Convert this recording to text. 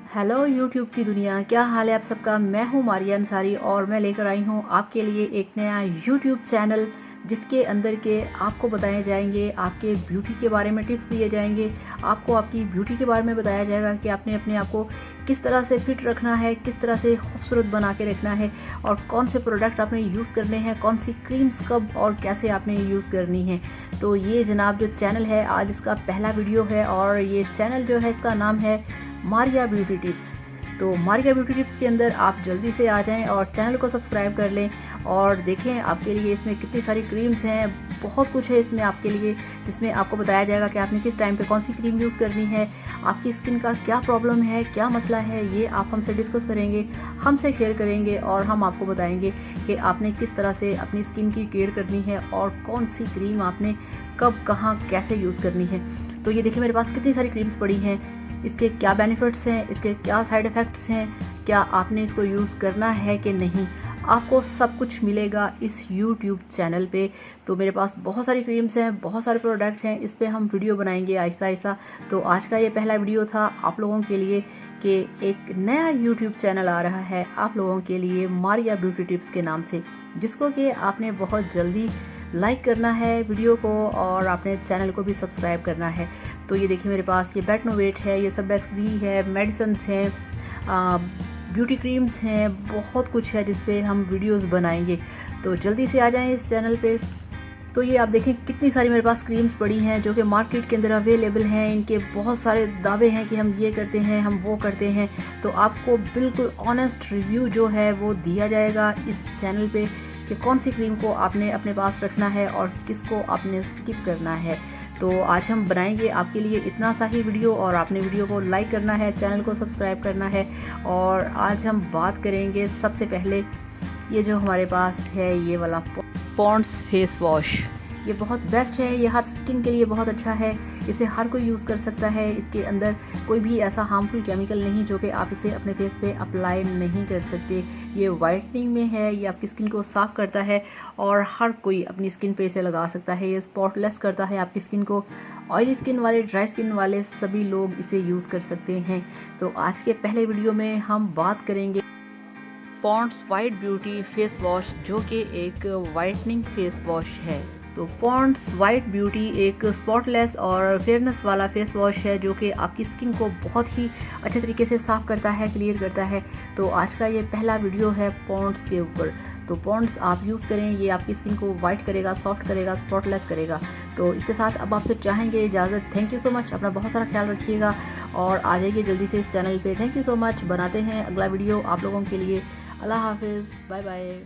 Hello YouTube की दुनिया, क्या हाल है आप सबका। मैं हूँ मारिया अंसारी और मैं लेकर आई हूँ आपके लिए एक नया यूट्यूब चैनल जिसके अंदर के आपको बताए जाएंगे, आपके ब्यूटी के बारे में टिप्स दिए जाएंगे। आपको आपकी ब्यूटी के बारे में बताया जाएगा कि आपने अपने आप को किस तरह से फिट रखना है, किस तरह से खूबसूरत बना के रखना है और कौन से प्रोडक्ट आपने यूज़ करने हैं, कौन सी क्रीम्स कब और कैसे आपने यूज़ करनी है। तो ये जनाब जो चैनल है, आज इसका पहला वीडियो है और ये चैनल जो है इसका नाम है मारिया ब्यूटी टिप्स। तो मारिया ब्यूटी टिप्स के अंदर आप जल्दी से आ जाएं और चैनल को सब्सक्राइब कर लें और देखें आपके लिए इसमें कितनी सारी क्रीम्स हैं। बहुत कुछ है इसमें आपके लिए, जिसमें आपको बताया जाएगा कि आपने किस टाइम पे कौन सी क्रीम यूज़ करनी है, आपकी स्किन का क्या प्रॉब्लम है, क्या मसला है, ये आप हमसे डिस्कस करेंगे, हमसे शेयर करेंगे और हम आपको बताएंगे कि आपने किस तरह से अपनी स्किन की केयर करनी है और कौन सी क्रीम आपने कब कहाँ कैसे यूज़ करनी है। तो ये देखिए मेरे पास कितनी सारी क्रीम्स पड़ी हैं, इसके क्या बेनिफिट्स हैं, इसके क्या साइड इफ़ेक्ट्स हैं, क्या आपने इसको यूज़ करना है कि नहीं, आपको सब कुछ मिलेगा इस YouTube चैनल पे। तो मेरे पास बहुत सारी क्रीम्स हैं, बहुत सारे प्रोडक्ट हैं, इस पे हम वीडियो बनाएंगे आहिस्ता आहिस्ता। तो आज का ये पहला वीडियो था आप लोगों के लिए कि एक नया YouTube चैनल आ रहा है आप लोगों के लिए मारिया ब्यूटी टिप्स के नाम से, जिसको कि आपने बहुत जल्दी लाइक करना है वीडियो को और आपने चैनल को भी सब्सक्राइब करना है। तो ये देखिए मेरे पास ये बेटनोवेट है, ये सब एक्सडी है, मेडिसिन्स हैं, ब्यूटी क्रीम्स हैं, बहुत कुछ है जिस पे हम वीडियोस बनाएंगे। तो जल्दी से आ जाएं इस चैनल पे। तो ये आप देखें कितनी सारी मेरे पास क्रीम्स पड़ी हैं जो कि मार्केट के अंदर अवेलेबल हैं। इनके बहुत सारे दावे हैं कि हम ये करते हैं, हम वो करते हैं। तो आपको बिल्कुल ऑनेस्ट रिव्यू जो है वो दिया जाएगा इस चैनल पे कि कौन सी क्रीम को आपने अपने पास रखना है और किसको आपने स्किप करना है। तो आज हम बनाएंगे आपके लिए इतना सा ही वीडियो और आपने वीडियो को लाइक करना है, चैनल को सब्सक्राइब करना है। और आज हम बात करेंगे सबसे पहले ये जो हमारे पास है ये वाला पॉन्ड्स फेस वॉश। ये बहुत बेस्ट है, ये हर स्किन के लिए बहुत अच्छा है, इसे हर कोई यूज़ कर सकता है। इसके अंदर कोई भी ऐसा हार्मफुल केमिकल नहीं जो कि आप इसे अपने फेस पे अप्लाई नहीं कर सकते। ये वाइटनिंग में है, ये आपकी स्किन को साफ़ करता है और हर कोई अपनी स्किन पे इसे लगा सकता है। ये स्पॉटलेस करता है आपकी स्किन को। ऑयली स्किन वाले, ड्राई स्किन वाले सभी लोग इसे यूज़ कर सकते हैं। तो आज के पहले वीडियो में हम बात करेंगे Pond's white beauty face wash, जो कि एक वाइटनिंग फेस वॉश है। तो पॉन्ड्स वाइट ब्यूटी एक स्पॉटलेस और फेयरनेस वाला फेस वॉश है जो कि आपकी स्किन को बहुत ही अच्छे तरीके से साफ़ करता है, क्लियर करता है। तो आज का ये पहला वीडियो है पॉन्ड्स के ऊपर। तो पॉन्ड्स आप यूज़ करें, ये आपकी स्किन को वाइट करेगा, सॉफ्ट करेगा, स्पॉटलेस करेगा। तो इसके साथ अब आपसे चाहेंगे इजाज़त। थैंक यू सो मच, अपना बहुत सारा ख्याल रखिएगा और आ जाइए जल्दी से इस चैनल पे। Thank you so much. बनाते हैं अगला वीडियो आप लोगों के लिए। अल्लाह हाफिज़, बाय बाय।